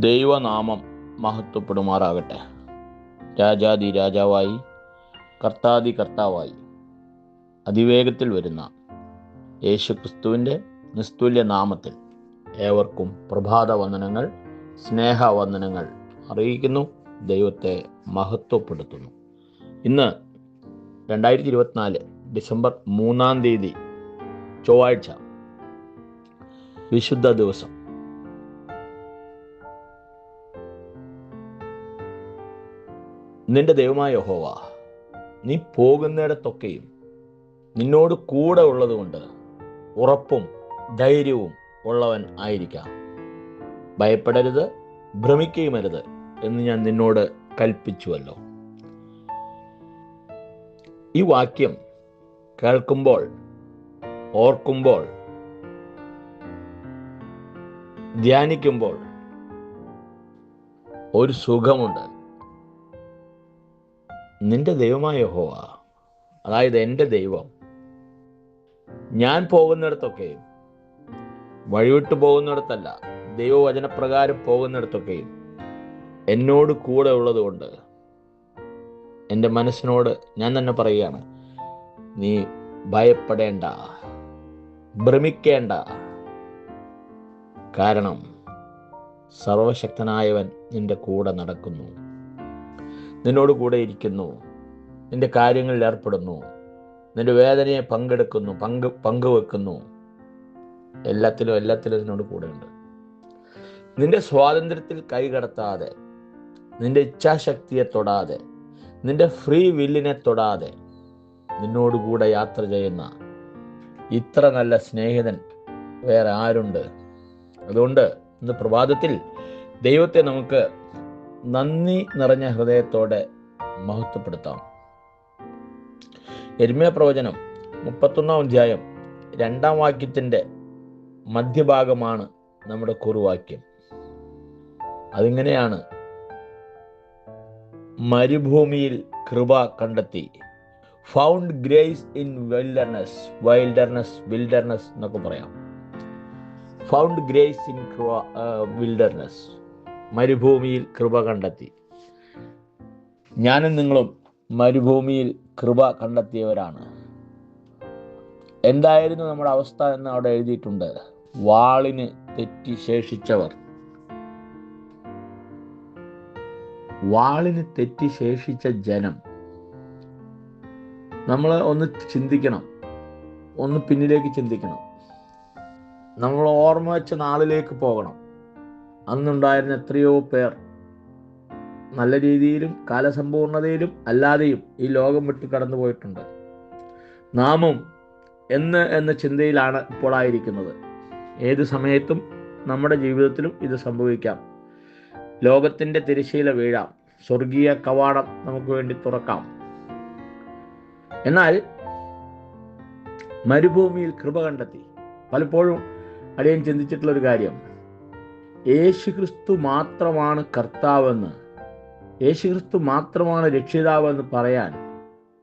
ദൈവനാമം മഹത്വപ്പെടുമാറാകട്ടെ. രാജാതി രാജാവായി കർത്താതി കർത്താവായി അതിവേഗത്തിൽ വരുന്ന യേശുക്രിസ്തുവിൻ്റെ നിസ്തുല്യ നാമത്തിൽ ഏവർക്കും പ്രഭാത വന്ദനങ്ങൾ, സ്നേഹവന്ദനങ്ങൾ അറിയിക്കുന്നു. ദൈവത്തെ മഹത്വപ്പെടുത്തുന്നു. ഇന്ന് 2024 ഡിസംബർ 3 ചൊവ്വാഴ്ച, വിശുദ്ധ ദിവസം. നിന്റെ ദൈവമായ യഹോവ നീ പോകുന്നിടത്തൊക്കെയും നിന്നോട് കൂടെ ഉള്ളതുകൊണ്ട് ഉറപ്പും ധൈര്യവും ഉള്ളവൻ ആയിരിക്കാം. ഭയപ്പെടരുത്, ഭ്രമിക്കുകയുമരുത് എന്ന് ഞാൻ നിന്നോട് കൽപ്പിച്ചുവല്ലോ. ഈ വാക്യം കേൾക്കുമ്പോൾ, ഓർക്കുമ്പോൾ, ധ്യാനിക്കുമ്പോൾ ഒരു സുഖമുണ്ട്. നിന്റെ ദൈവമായ യഹോവ, അതായത് എൻ്റെ ദൈവം, ഞാൻ പോകുന്നിടത്തൊക്കെയും, വഴിവിട്ട് പോകുന്നിടത്തല്ല, ദൈവവചനപ്രകാരം പോകുന്നിടത്തൊക്കെയും എന്നോട് കൂടെ ഉള്ളതുകൊണ്ട് എൻ്റെ മനസ്സിനോട് ഞാൻ തന്നെ പറയുകയാണ്, നീ ഭയപ്പെടേണ്ട, ഭ്രമിക്കേണ്ട. കാരണം സർവശക്തനായവൻ നിന്റെ കൂടെ നടക്കുന്നു, നിന്നോട് കൂടെ ഇരിക്കുന്നു, നിന്റെ കാര്യങ്ങളിൽ ഏർപ്പെടുന്നു, നിന്റെ വേദനയെ പങ്കുവെക്കുന്നു. എല്ലാത്തിലും നിന്നോട് കൂടെയുണ്ട്. നിന്റെ സ്വാതന്ത്ര്യത്തിൽ കൈകടത്താതെ, നിന്റെ ഇച്ഛാശക്തിയെ തൊടാതെ, നിന്റെ ഫ്രീ വില്ലിനെ തൊടാതെ നിന്നോടുകൂടെ യാത്ര ചെയ്യുന്ന ഇത്ര നല്ല സ്നേഹിതൻ വേറെ ആരുണ്ട്? അതുകൊണ്ട് ഇന്ന് പ്രഭാതത്തിൽ ദൈവത്തെ നമുക്ക് നന്ദി നിറഞ്ഞ ഹൃദയത്തോടെ മഹത്വപ്പെടുത്താം. യെരമ്യാ പ്രവചനം 31 അധ്യായം 2 വാക്യത്തിൻ്റെ മധ്യഭാഗമാണ് നമ്മുടെ കുറുവാക്യം. അതിങ്ങനെയാണ്: മരുഭൂമിയിൽ കൃപ കണ്ടെത്തി, ഫൗണ്ട് ഗ്രേസ് ഇൻ വിൽഡർനെസ് എന്നൊക്കെ പറയാം. ഫൗണ്ട് ഗ്രേസ് ഇൻ വിൽഡർനെസ്, മരുഭൂമിയിൽ കൃപ കണ്ടെത്തി. ഞാനും നിങ്ങളും മരുഭൂമിയിൽ കൃപ കണ്ടെത്തിയവരാണ്. എന്തായിരുന്നു നമ്മുടെ അവസ്ഥ എന്ന് അവിടെ എഴുതിയിട്ടുണ്ട്. വാളിന് തെറ്റി ശേഷിച്ചവർ. വാളിന് തെറ്റി ശേഷിച്ച ജനം. നമ്മൾ ഒന്ന് ചിന്തിക്കണം, ഒന്ന് പിന്നിലേക്ക് ചിന്തിക്കണം. നമ്മൾ ഓർമ്മ വെച്ച നാളിലേക്ക് പോകണം. അന്നുണ്ടായിരുന്ന എത്രയോ പേർ നല്ല രീതിയിലും കാലസമ്പൂർണതയിലും അല്ലാതെയും ഈ ലോകം വിട്ട് കടന്നു പോയിട്ടുണ്ട്. നാമും എന്ന ചിന്തയിലാണ് ഇപ്പോൾ ആയിരിക്കുന്നത്. ഏത് സമയത്തും നമ്മുടെ ജീവിതത്തിലും ഇത് സംഭവിക്കാം. ലോകത്തിൻ്റെ തിരശ്ശീല വീഴാം, സ്വർഗീയ കവാടം നമുക്ക് വേണ്ടി തുറക്കാം. എന്നാൽ മരുഭൂമിയിൽ കൃപ കണ്ടെത്തി. പലപ്പോഴും അടിയൻ ചിന്തിച്ചിട്ടുള്ളൊരു കാര്യം, യേശുക്രിസ്തു മാത്രമാണ് കർത്താവെന്ന്, യേശുക്രിസ്തു മാത്രമാണ് രക്ഷിതാവെന്ന് പറയാൻ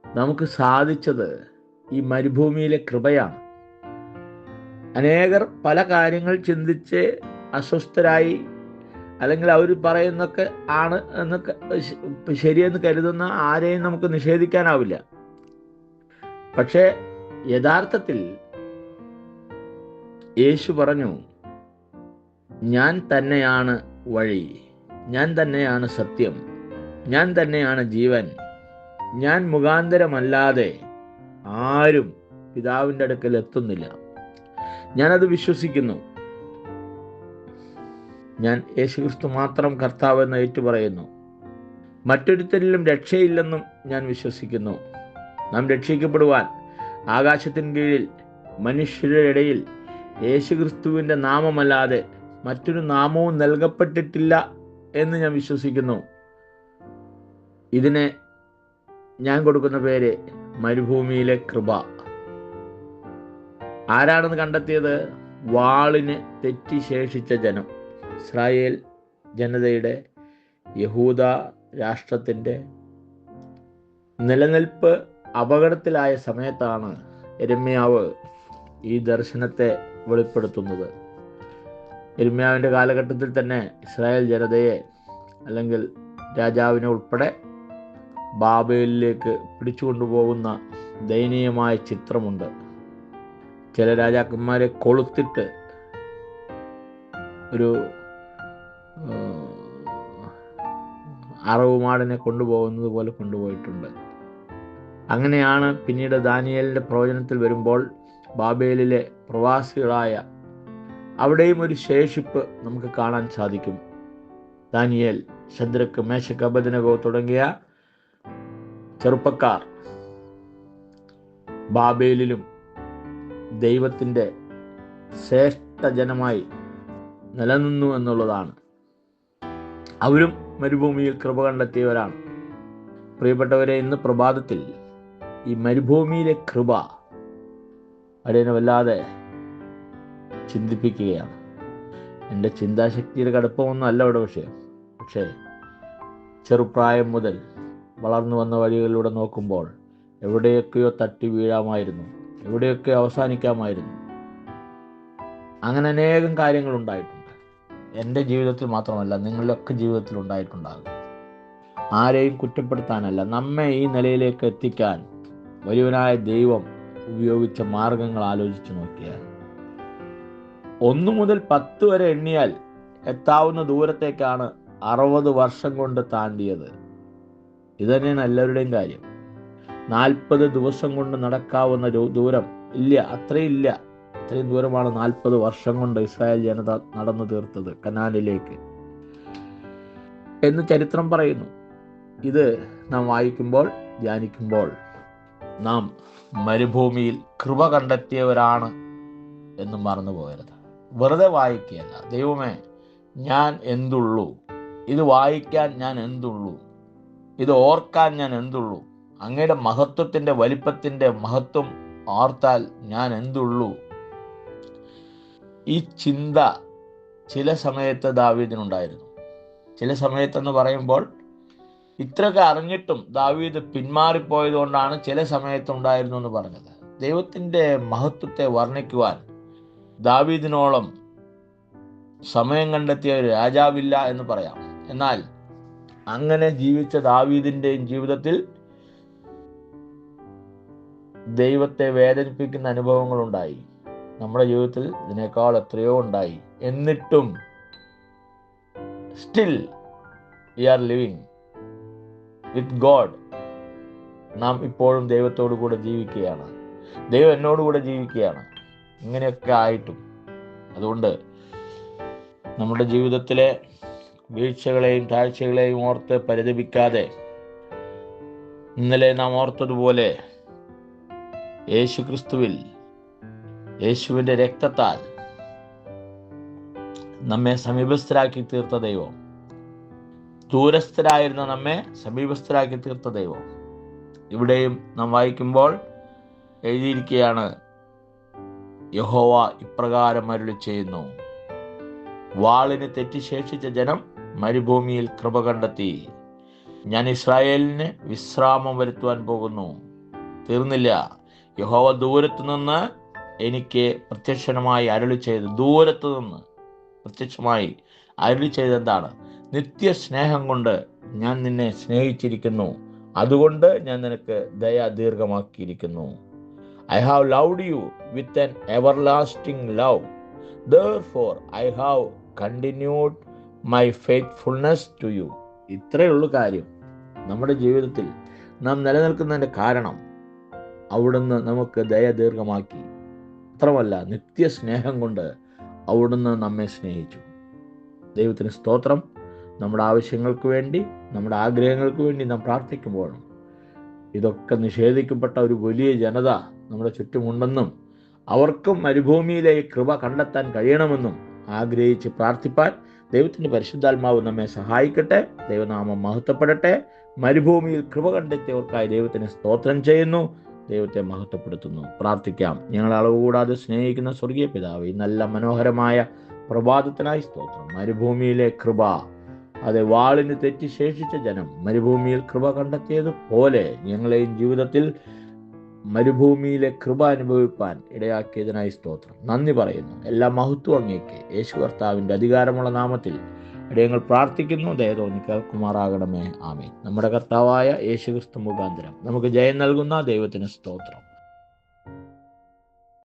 നമുക്ക് സാധിച്ചത് ഈ മരുഭൂമിയിലെ കൃപയാണ്. അനേകർ പല കാര്യങ്ങൾ ചിന്തിച്ച് അസ്വസ്ഥരായി, അല്ലെങ്കിൽ അവർ പറയുന്നൊക്കെ ആണ് എന്നൊക്കെ ശരിയെന്ന് കരുതുന്ന ആരെയും നമുക്ക് നിഷേധിക്കാനാവില്ല. പക്ഷേ യഥാർത്ഥത്തിൽ യേശു പറഞ്ഞു, ഞാൻ തന്നെയാണ് വഴി, ഞാൻ തന്നെയാണ് സത്യം, ഞാൻ തന്നെയാണ് ജീവൻ. ഞാൻ മുഖാന്തരമല്ലാതെ ആരും പിതാവിൻ്റെ അടുക്കൽ എത്തുന്നില്ല. ഞാനത് വിശ്വസിക്കുന്നു. ഞാൻ യേശുക്രിസ്തു മാത്രം കർത്താവെന്ന് ഏറ്റുപറയുന്നു. മറ്റൊരുത്തരിലും രക്ഷയില്ലെന്നും ഞാൻ വിശ്വസിക്കുന്നു. നാം രക്ഷിക്കപ്പെടുവാൻ ആകാശത്തിൻ കീഴിൽ മനുഷ്യരുടെ ഇടയിൽ യേശുക്രിസ്തുവിൻ്റെ നാമമല്ലാതെ മറ്റൊരു നാമവും നൽകപ്പെട്ടിട്ടില്ല എന്ന് ഞാൻ വിശ്വസിക്കുന്നു. ഇതിനെ ഞാൻ കൊടുക്കുന്ന പേര് മരുഭൂമിയിലെ കൃപ. ആരാണെന്ന് കണ്ടെത്തിയത്? വാളിന് തെറ്റി ശേഷിച്ച ജനം. ഇസ്രായേൽ ജനതയുടെ, യഹൂദ രാഷ്ട്രത്തിൻ്റെ നിലനിൽപ്പ് അപകടത്തിലായ സമയത്താണ് യെരമ്യാവ് ഈ ദർശനത്തെ വെളിപ്പെടുത്തുന്നത്. യിരെമ്യാവിൻ്റെ കാലഘട്ടത്തിൽ തന്നെ ഇസ്രായേൽ ജനതയെ അല്ലെങ്കിൽ രാജാവിനെ ഉൾപ്പെടെ ബാബേലിലേക്ക് പിടിച്ചുകൊണ്ടുപോകുന്ന ദയനീയമായ ചിത്രമുണ്ട്. ചില രാജാക്കന്മാരെ കൊളുത്തിട്ട് ഒരു അറവുമാടിനെ കൊണ്ടുപോകുന്നത് പോലെ കൊണ്ടുപോയിട്ടുണ്ട്. അങ്ങനെയാണ് പിന്നീട് ദാനിയേലിൻ്റെ പ്രവചനത്തിൽ വരുമ്പോൾ ബാബേലിലെ പ്രവാസികളായ അവിടെയും ഒരു ശേഷിപ്പ് നമുക്ക് കാണാൻ സാധിക്കും. ദാനിയേൽ, ശദ്രക്ക്, മേശക്ക്, അബേദ്നെഗോ തുടങ്ങിയ ചെറുപ്പക്കാർ ബാബേലിലും ദൈവത്തിൻ്റെ ശ്രേഷ്ഠ ജനമായി നിലനിന്നു എന്നുള്ളതാണ്. അവരും മരുഭൂമിയിൽ കൃപ കണ്ടെത്തിയവരാണ്. പ്രിയപ്പെട്ടവരെ, ഇന്ന് പ്രഭാതത്തിൽ ഈ മരുഭൂമിയിലെ കൃപ അതിനെ വല്ലാതെ ചിന്തിപ്പിക്കുകയാണ്. എൻ്റെ ചിന്താശക്തിയുടെ കടുപ്പമൊന്നും അല്ല ഇവിടെ വിഷയം. പക്ഷേ ചെറുപ്രായം മുതൽ വളർന്നു വന്ന വഴികളിലൂടെ നോക്കുമ്പോൾ എവിടെയൊക്കെയോ തട്ടി വീഴാമായിരുന്നു, എവിടെയൊക്കെ അവസാനിക്കാമായിരുന്നു. അങ്ങനെ അനേകം കാര്യങ്ങളുണ്ടായിട്ടുണ്ട്. എൻ്റെ ജീവിതത്തിൽ മാത്രമല്ല, നിങ്ങളുടെയൊക്കെ ജീവിതത്തിൽ ഉണ്ടായിട്ടുണ്ടാകും. ആരെയും കുറ്റപ്പെടുത്താനല്ല, നമ്മെ ഈ നിലയിലേക്ക് എത്തിക്കാൻ വലിയവനായ ദൈവം ഉപയോഗിച്ച മാർഗങ്ങൾ ആലോചിച്ച് നോക്കിയാൽ 1 മുതൽ 10 വരെ എണ്ണിയാൽ എത്താവുന്ന ദൂരത്തേക്കാണ് 60 വർഷം കൊണ്ട് താണ്ടിയത്. ഇതുതന്നെയാണ് എല്ലാവരുടെയും കാര്യം. 40 ദിവസം കൊണ്ട് നടക്കാവുന്ന ദൂരം ഇല്ല, അത്രയില്ല. അത്രയും ദൂരമാണ് 40 വർഷം കൊണ്ട് ഇസ്രായേൽ ജനത നടന്നു തീർത്തത് കനാനിലേക്ക് എന്ന് ചരിത്രം പറയുന്നു. ഇത് നാം വായിക്കുമ്പോൾ, ധ്യാനിക്കുമ്പോൾ നാം മരുഭൂമിയിൽ കൃപ കണ്ടെത്തിയവരാണ് എന്ന് മറന്നു പോകരുത്. വെറുതെ വായിക്കുകയല്ല, ദൈവമേ ഞാൻ എന്തുള്ളൂ, ഇത് വായിക്കാൻ ഞാൻ എന്തുള്ളൂ, ഇത് ഓർക്കാൻ ഞാൻ എന്തുള്ളൂ, അങ്ങയുടെ മഹത്വത്തിൻ്റെ വലിപ്പത്തിൻ്റെ മഹത്വം ഓർത്താൽ ഞാൻ എന്തുള്ളൂ. ഈ ചിന്ത ചില സമയത്ത് ദാവീദിനുണ്ടായിരുന്നു. ചില സമയത്തെന്ന് പറയുമ്പോൾ ഇത്രയൊക്കെ അറിഞ്ഞിട്ടും ദാവീദ് പിന്മാറിപ്പോയത് കൊണ്ടാണ് ചില സമയത്തുണ്ടായിരുന്നു എന്ന് പറഞ്ഞത്. ദൈവത്തിൻ്റെ മഹത്വത്തെ വർണ്ണിക്കുവാൻ ദാവീദിനോളം സമയം കണ്ടെത്തിയ ഒരു രാജാവില്ല എന്ന് പറയാം. എന്നാൽ അങ്ങനെ ജീവിച്ച ദാവീദിൻ്റെയും ജീവിതത്തിൽ ദൈവത്തെ വേദനിപ്പിക്കുന്ന അനുഭവങ്ങളുണ്ടായി. നമ്മുടെ ജീവിതത്തിൽ ഇതിനേക്കാൾ എത്രയോ ഉണ്ടായി. എന്നിട്ടും still we are living with God. നാം ഇപ്പോഴും ദൈവത്തോടു കൂടെ ജീവിക്കുകയാണ്, ദൈവം എന്നോടുകൂടെ ജീവിക്കുകയാണ്. ഇങ്ങനെയൊക്കെ ആയിട്ടും അതുകൊണ്ട് നമ്മുടെ ജീവിതത്തിലെ വീഴ്ചകളെയും താഴ്ചകളെയും ഓർത്ത് പരിതപിക്കാതെ ഇന്നലെ നാം ഓർത്തതുപോലെ യേശുക്രിസ്തുവിൽ, യേശുവിൻ്റെ രക്തത്താൽ നമ്മെ സമീപസ്ഥരാക്കി തീർത്ത ദൈവം, ദൂരസ്ഥരായിരുന്ന നമ്മെ സമീപസ്ഥരാക്കി തീർത്ത ദൈവം, ഇവിടെയും നാം വായിക്കുമ്പോൾ എഴുതിയിരിക്കുകയാണ്, യഹോവ ഇപ്രകാരം അരുളി ചെയ്യുന്നു, വാളിന് തെറ്റിശേഷിച്ച ജനം മരുഭൂമിയിൽ കൃപ കണ്ടെത്തി. ഞാൻ ഇസ്രായേലിന് വിശ്രാമം വരുത്തുവാൻ പോകുന്നു. തീർന്നില്ല. യഹോവ ദൂരത്തു നിന്ന് എനിക്ക് പ്രത്യക്ഷമായി അരുളി ചെയ്ത്, ദൂരത്തു നിന്ന് പ്രത്യക്ഷമായി അരുളി ചെയ്തെന്താണ്? നിത്യസ്നേഹം കൊണ്ട് ഞാൻ നിന്നെ സ്നേഹിച്ചിരിക്കുന്നു, അതുകൊണ്ട് ഞാൻ നിനക്ക് ദയ ദീർഘമാക്കിയിരിക്കുന്നു. I have loved you with an everlasting love. Therefore I have continued my faithfulness to you. ഇത്രയുള്ള കാര്യം. നമ്മുടെ ജീവിതത്തിൽ നാം നിലനിൽക്കുന്നതിൻ്റെ കാരണം അവിടുന്ന് നമുക്ക് ദയ ദീർഘമാക്കി. മാത്രമല്ല, നിത്യസ്നേഹം കൊണ്ട് അവിടുന്ന് നമ്മെ സ്നേഹിച്ചു. ദൈവത്തിന് സ്തോത്രം. നമ്മുടെ ആവശ്യങ്ങൾക്ക് വേണ്ടി, നമ്മുടെ ആഗ്രഹങ്ങൾക്ക് വേണ്ടി നാം പ്രാർത്ഥിക്കുമ്പോഴും ഇതൊക്കെ നിഷേധിക്കപ്പെട്ട ഒരു വലിയ ജനത നമ്മുടെ ചുറ്റുമുണ്ടെന്നും അവർക്കും മരുഭൂമിയിലെ കൃപ കണ്ടെത്താൻ കഴിയണമെന്നും ആഗ്രഹിച്ച് പ്രാർത്ഥിപ്പാൻ ദൈവത്തിൻ്റെ പരിശുദ്ധാത്മാവ് നമ്മെ സഹായിക്കട്ടെ. ദൈവനാമം മഹത്വപ്പെടട്ടെ. മരുഭൂമിയിൽ കൃപ കണ്ടെത്തിയവർക്കായി ദൈവത്തിന് സ്തോത്രം ചെയ്യുന്നു, ദൈവത്തെ മഹത്വപ്പെടുത്തുന്നു. പ്രാർത്ഥിക്കാം. ഞങ്ങളെ അളവ് കൂടാതെ സ്നേഹിക്കുന്ന സ്വർഗീയ പിതാവേ, ഈ നല്ല മനോഹരമായ പ്രഭാതത്തിനായി സ്തോത്രം. മരുഭൂമിയിലെ കൃപ, അതെ, വാളിന് തെറ്റി ശേഷിച്ച ജനം മരുഭൂമിയിൽ കൃപ കണ്ടെത്തിയതുപോലെ ഞങ്ങളെയും ജീവിതത്തിൽ മരുഭൂമിയിലെ കൃപ അനുഭവിപ്പാൻ ഇടയാക്കിയതിനായി സ്തോത്രം. നന്ദി പറയുന്നു. എല്ലാ മഹത്വം അങ്ങേക്ക് യേശു കർത്താവിൻ്റെ അധികാരമുള്ള നാമത്തിൽ ഇടയങ്ങൾ പ്രാർത്ഥിക്കുന്നു. ദയതോന്നി കേൾക്കുമാറാകണമേ. ആമേൻ. നമ്മുടെ കർത്താവായ യേശു ക്രിസ്തു മുഖാന്തരം നമുക്ക് ജയം നൽകുന്ന ദൈവത്തിന് സ്തോത്രം.